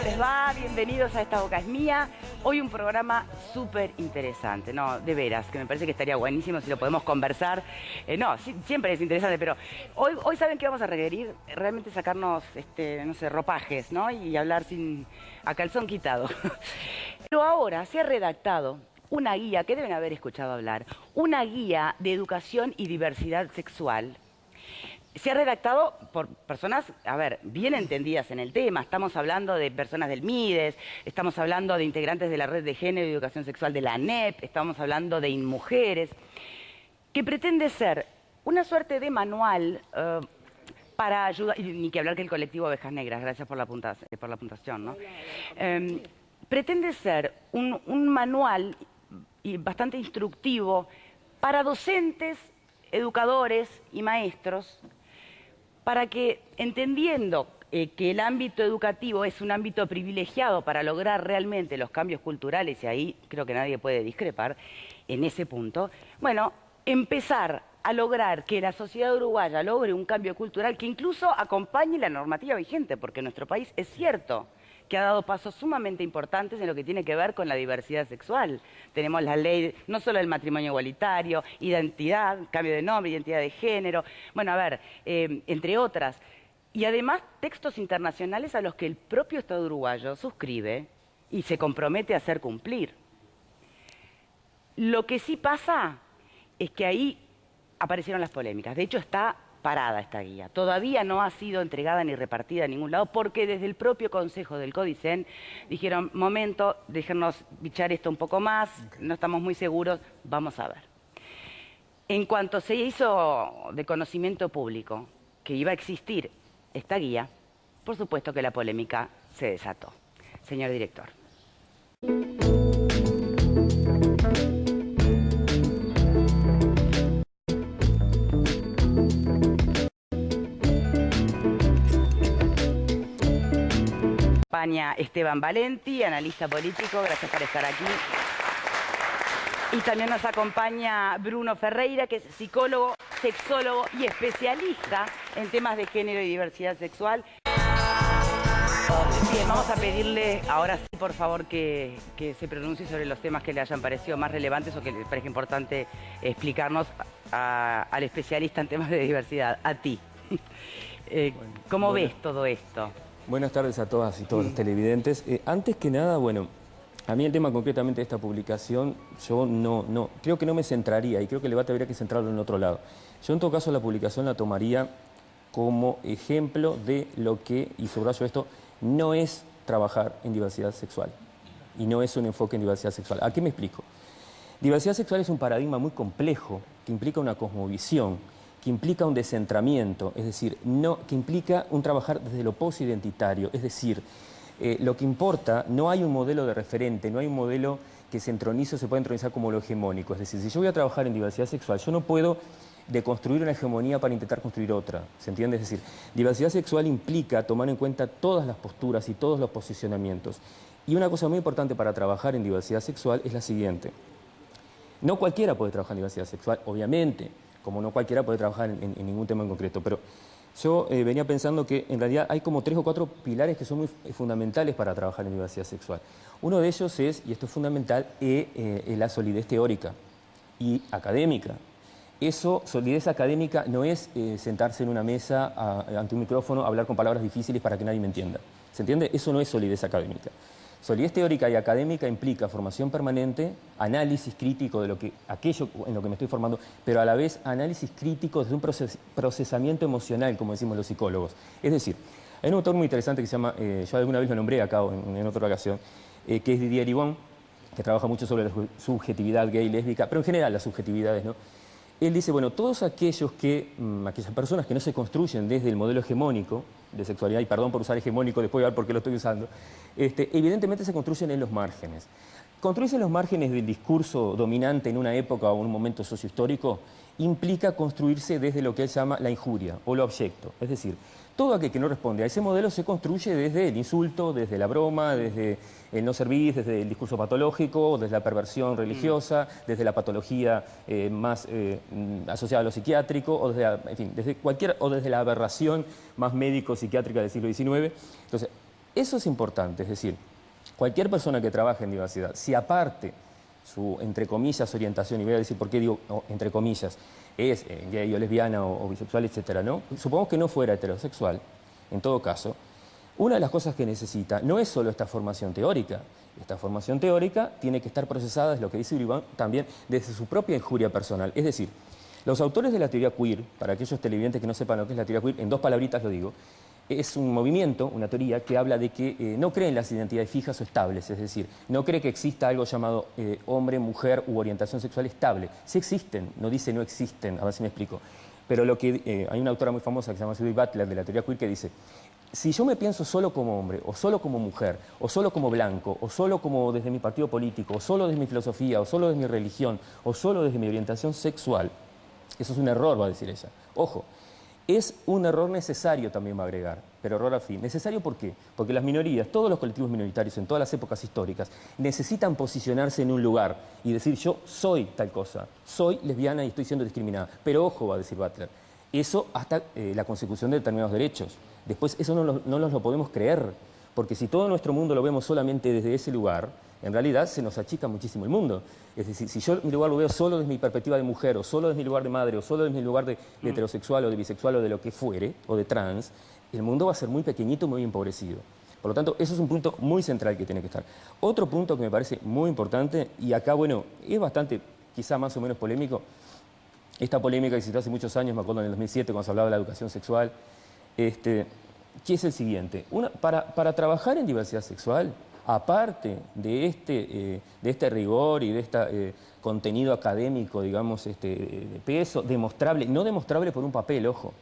les va? Bienvenidos a Esta Boca es Mía. Hoy un programa súper interesante, no, de veras, que me parece que estaría buenísimo si lo podemos conversar. No, sí, siempre es interesante, pero hoy ¿saben qué vamos a requerir? Realmente sacarnos, no sé, ropajes, ¿no? Y hablar a calzón quitado. Pero ahora se ha redactado una guía, que deben haber escuchado hablar, una guía de educación y diversidad sexual. Se ha redactado por personas, a ver, bien entendidas en el tema. Estamos hablando de personas del MIDES, estamos hablando de integrantes de la Red de Género y Educación Sexual de la ANEP, estamos hablando de InMujeres, que pretende ser una suerte de manual para ayudar, y ni que hablar que el colectivo Ovejas Negras, gracias por la puntuación, ¿no? Pretende ser un manual y bastante instructivo para docentes, educadores y maestros, para que, entendiendo que el ámbito educativo es un ámbito privilegiado para lograr realmente los cambios culturales, y ahí creo que nadie puede discrepar en ese punto, bueno, empezar a lograr que la sociedad uruguaya logre un cambio cultural que incluso acompañe la normativa vigente, porque nuestro país es cierto que ha dado pasos sumamente importantes en lo que tiene que ver con la diversidad sexual. Tenemos la ley, no solo del matrimonio igualitario, identidad, cambio de nombre, identidad de género, bueno, a ver, entre otras. Y además textos internacionales a los que el propio Estado uruguayo suscribe y se compromete a hacer cumplir. Lo que sí pasa es que ahí aparecieron las polémicas. De hecho, está parada esta guía. Todavía no ha sido entregada ni repartida a ningún lado porque desde el propio Consejo del Codicen dijeron, momento, déjenos bichar esto un poco más, no estamos muy seguros, vamos a ver. En cuanto se hizo de conocimiento público que iba a existir esta guía, por supuesto que la polémica se desató. Señor director. Esteban Valenti, analista político, gracias por estar aquí. Y también nos acompaña Bruno Ferreira, que es psicólogo, sexólogo y especialista en temas de género y diversidad sexual. Bien, vamos a pedirle ahora sí, por favor, que se pronuncie sobre los temas que le hayan parecido más relevantes o que le parezca importante explicarnos al especialista en temas de diversidad, a ti. ¿Cómo ves todo esto? Buenas tardes a todas y todos los televidentes. Antes que nada, bueno, a mí el tema concretamente de esta publicación, yo creo que no me centraría y creo que el debate habría que centrarlo en otro lado. Yo en todo caso la publicación la tomaría como ejemplo de lo que, y subrayo esto, no es trabajar en diversidad sexual y no es un enfoque en diversidad sexual. ¿A qué me explico? Diversidad sexual es un paradigma muy complejo que implica una cosmovisión, que implica un descentramiento, es decir, que implica un trabajar desde lo posidentitario, es decir, lo que importa, no hay un modelo de referente, no hay un modelo que se entronice o se pueda entronizar como lo hegemónico, es decir, si yo voy a trabajar en diversidad sexual, yo no puedo deconstruir una hegemonía para intentar construir otra, ¿se entiende? Es decir, diversidad sexual implica tomar en cuenta todas las posturas y todos los posicionamientos. Y una cosa muy importante para trabajar en diversidad sexual es la siguiente. No cualquiera puede trabajar en diversidad sexual, obviamente, como no cualquiera puede trabajar en ningún tema en concreto, pero yo venía pensando que en realidad hay como 3 o 4 pilares que son muy fundamentales para trabajar en diversidad sexual. Uno de ellos es, y esto es fundamental, la solidez teórica y académica. Eso, solidez académica, no es sentarse en una mesa ante un micrófono, hablar con palabras difíciles para que nadie me entienda. ¿Se entiende? Eso no es solidez académica. Solidez teórica y académica implica formación permanente, análisis crítico de aquello en lo que me estoy formando, pero a la vez análisis crítico desde un procesamiento emocional, como decimos los psicólogos. Es decir, hay un autor muy interesante que se llama, yo alguna vez lo nombré acá en otra ocasión, que es Didier Ribon, que trabaja mucho sobre la subjetividad gay, lésbica, pero en general las subjetividades, ¿no? Él dice, bueno, todos aquellas personas que no se construyen desde el modelo hegemónico de sexualidad, y perdón por usar hegemónico, después voy a ver por qué lo estoy usando, evidentemente se construyen en los márgenes. Construirse en los márgenes del discurso dominante en una época o en un momento sociohistórico implica construirse desde lo que él llama la injuria o lo abyecto. Es decir, todo aquel que no responde a ese modelo se construye desde el insulto, desde la broma, desde el no servir, desde el discurso patológico, desde la perversión religiosa, desde la patología más asociada a lo psiquiátrico, o desde, en fin, desde la aberración más médico-psiquiátrica del siglo XIX. Entonces, Eso es importante, es decir, cualquier persona que trabaje en diversidad, si aparte su, entre comillas, orientación, y voy a decir por qué digo entre comillas, es gay o lesbiana o bisexual, etcétera, ¿no? Supongamos que no fuera heterosexual, en todo caso, una de las cosas que necesita no es solo esta formación teórica. Esta formación teórica tiene que estar procesada, es lo que dice Uriban, también desde su propia injuria personal. Es decir, los autores de la teoría queer, para aquellos televidentes que no sepan lo que es la teoría queer, en dos palabritas lo digo, es un movimiento, una teoría que habla de que no cree en las identidades fijas o estables, es decir, no cree que exista algo llamado hombre, mujer u orientación sexual estable. Sí existen, no dice no existen, a ver si me explico. Pero lo que hay una autora muy famosa que se llama Judith Butler de la teoría queer que dice, si yo me pienso solo como hombre, o solo como mujer, o solo como blanco, o solo como desde mi partido político, o solo desde mi filosofía, o solo desde mi religión, o solo desde mi orientación sexual, eso es un error, va a decir ella. Ojo. Es un error necesario, también va a agregar, pero error al fin. ¿Necesario por qué? Porque las minorías, todos los colectivos minoritarios en todas las épocas históricas, necesitan posicionarse en un lugar y decir yo soy tal cosa, soy lesbiana y estoy siendo discriminada. Pero ojo, va a decir Butler, eso hasta la consecución de determinados derechos. Después eso no nos lo podemos creer, porque si todo nuestro mundo lo vemos solamente desde ese lugar, en realidad se nos achica muchísimo el mundo. Es decir, si yo mi lugar lo veo solo desde mi perspectiva de mujer, o solo desde mi lugar de madre, o solo desde mi lugar de heterosexual, o de bisexual, o de lo que fuere, o de trans, el mundo va a ser muy pequeñito, muy empobrecido. Por lo tanto, eso es un punto muy central que tiene que estar. Otro punto que me parece muy importante, y acá, bueno, es bastante, quizá más o menos polémico, esta polémica que se hizo hace muchos años, me acuerdo en el 2007, cuando se hablaba de la educación sexual, que es el siguiente. Para trabajar en diversidad sexual, aparte de este rigor y de este contenido académico, digamos, de peso, demostrable, no demostrable por un papel, ojo,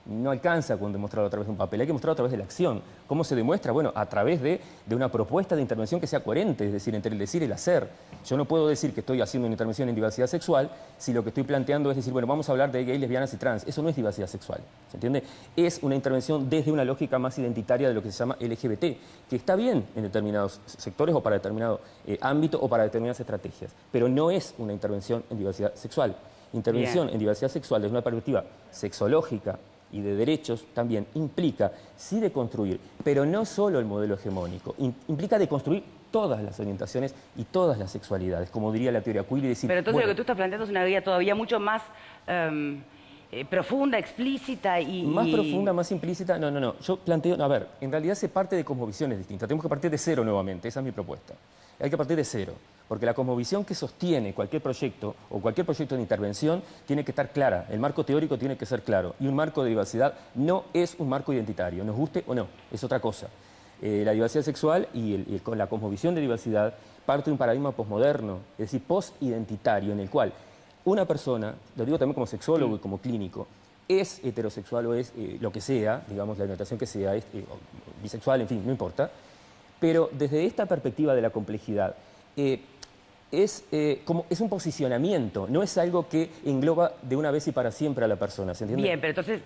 no alcanza con demostrarlo a través de un papel, hay que mostrarlo a través de la acción. ¿Cómo se demuestra? Bueno, a través de una propuesta de intervención que sea coherente, es decir, entre el decir y el hacer. Yo no puedo decir que estoy haciendo una intervención en diversidad sexual si lo que estoy planteando es decir, bueno, vamos a hablar de gays, lesbianas y trans. Eso no es diversidad sexual, ¿se entiende? Es una intervención desde una lógica más identitaria de lo que se llama LGBT, que está bien en determinados sectores o para determinado ámbito o para determinadas estrategias, pero no es una intervención en diversidad sexual. Intervención en diversidad sexual desde una perspectiva sexológica y de derechos también implica, sí, de construir, pero no solo el modelo hegemónico, implica de construir todas las orientaciones y todas las sexualidades, como diría la teoría queer, y decir... Pero entonces lo que tú estás planteando es una guía todavía mucho más profunda, explícita y... Más profunda, más implícita, no. Yo planteo, a ver, en realidad se parte de cosmovisiones distintas, tenemos que partir de cero nuevamente, esa es mi propuesta. Hay que partir de cero, porque la cosmovisión que sostiene cualquier proyecto o cualquier proyecto de intervención tiene que estar clara, el marco teórico tiene que ser claro, y un marco de diversidad no es un marco identitario, nos guste o no, es otra cosa. La diversidad sexual y con la cosmovisión de diversidad parte de un paradigma posmoderno, es decir, post-identitario, en el cual una persona, lo digo también como sexólogo y como clínico, es heterosexual o es lo que sea, digamos, la orientación que sea, es bisexual, en fin, no importa, pero desde esta perspectiva de la complejidad, es un posicionamiento, no es algo que engloba de una vez y para siempre a la persona, ¿se entiende? Bien, pero entonces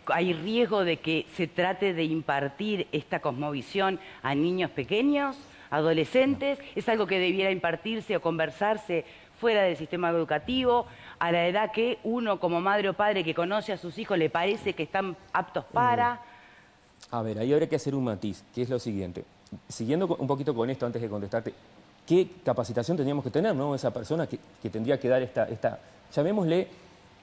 hay riesgo de que se trate de impartir esta cosmovisión a niños pequeños, adolescentes, es algo que debiera impartirse o conversarse fuera del sistema educativo, a la edad que uno como madre o padre que conoce a sus hijos le parece que están aptos para... A ver, ahí habría que hacer un matiz, que es lo siguiente. Siguiendo un poquito con esto antes de contestarte, ¿qué capacitación tendríamos que tener, ¿no? Esa persona que tendría que dar esta llamémosle,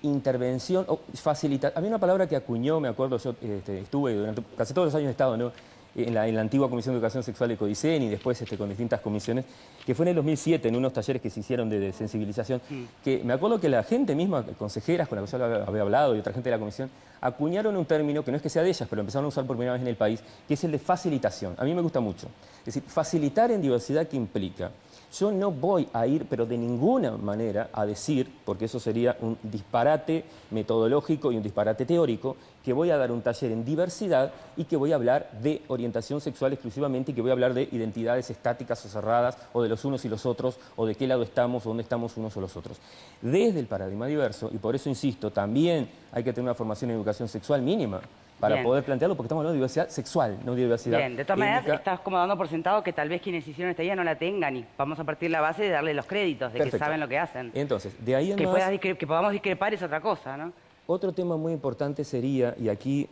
intervención o facilitar. Había una palabra que acuñó, me acuerdo, yo estuve durante casi todos los años he estado, ¿no? en la antigua Comisión de Educación Sexual de Codicen y después con distintas comisiones, que fue en el 2007 en unos talleres que se hicieron de sensibilización, que me acuerdo que la gente misma, consejeras con la que yo había hablado y otra gente de la comisión, acuñaron un término que no es que sea de ellas, pero empezaron a usar por primera vez en el país, que es el de facilitación. A mí me gusta mucho. Es decir, facilitar en diversidad, ¿qué implica? Yo no voy a ir, pero de ninguna manera, a decir, porque eso sería un disparate metodológico y un disparate teórico, que voy a dar un taller en diversidad y que voy a hablar de orientación sexual exclusivamente y que voy a hablar de identidades estáticas o cerradas, o de los unos y los otros, o de qué lado estamos o dónde estamos unos o los otros. Desde el paradigma diverso, y por eso insisto, también hay que tener una formación en educación sexual mínima, para poder plantearlo, porque estamos hablando de diversidad sexual, no de diversidad Bien, de todas maneras, estás como dando por sentado que tal vez quienes hicieron esta guía no la tengan y vamos a partir la base de darle los créditos, de que saben lo que hacen. Entonces, de ahí en más... Que podamos discrepar es otra cosa, ¿no? Otro tema muy importante sería, y aquí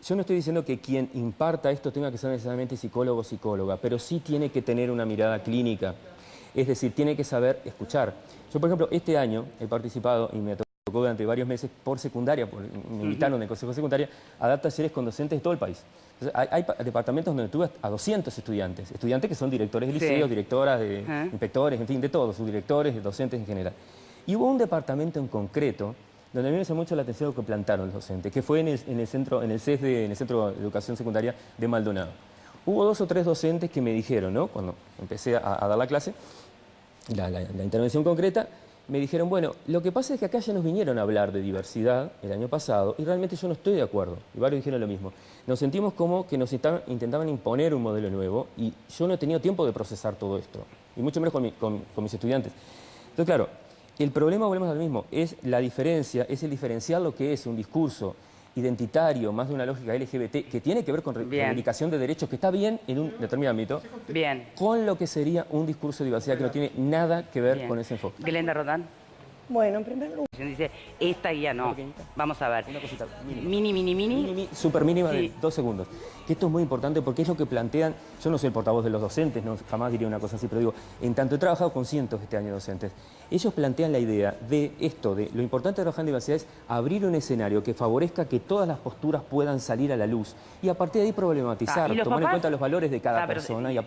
Yo no estoy diciendo que quien imparta esto tenga que ser necesariamente psicólogo o psicóloga, pero sí tiene que tener una mirada clínica. Es decir, tiene que saber escuchar. Yo, por ejemplo, este año he participado y me tocó durante varios meses por secundaria, me invitaron del Consejo de Secundaria a dar talleres con docentes de todo el país. Entonces, hay departamentos donde tuve a 200 estudiantes que son directores de liceos, directoras, inspectores, en fin, de todos, subdirectores, docentes en general. Y hubo un departamento en concreto donde a mí me llamó mucho la atención lo que plantaron los docentes, que fue en el Centro de Educación Secundaria de Maldonado. Hubo 2 o 3 docentes que me dijeron, ¿no?, cuando empecé a dar la clase, la intervención concreta, me dijeron, bueno, lo que pasa es que acá ya nos vinieron a hablar de diversidad el año pasado y realmente yo no estoy de acuerdo. Y varios dijeron lo mismo. Nos sentimos como que nos intentaban imponer un modelo nuevo y yo no he tenido tiempo de procesar todo esto, y mucho menos con mis estudiantes. Entonces, claro, el problema, volvemos al mismo, es la diferencia, es el diferenciar lo que es un discurso identitario, más de una lógica LGBT, que tiene que ver con reivindicación de derechos, que está bien en un determinado ámbito, con lo que sería un discurso de diversidad que no tiene nada que ver con ese enfoque. Glenda Rodán. Bueno, en primer lugar... Dice, esta guía no. Vamos a ver. Una cosita Mini. Súper mínima de 2 segundos. Que esto es muy importante porque es lo que plantean, yo no soy el portavoz de los docentes, no, jamás diría una cosa así, pero digo, en tanto he trabajado con cientos este año de docentes, ellos plantean la idea de esto, de lo importante de trabajar en diversidad es abrir un escenario que favorezca que todas las posturas puedan salir a la luz y a partir de ahí problematizar, tomar en cuenta los valores de cada persona y a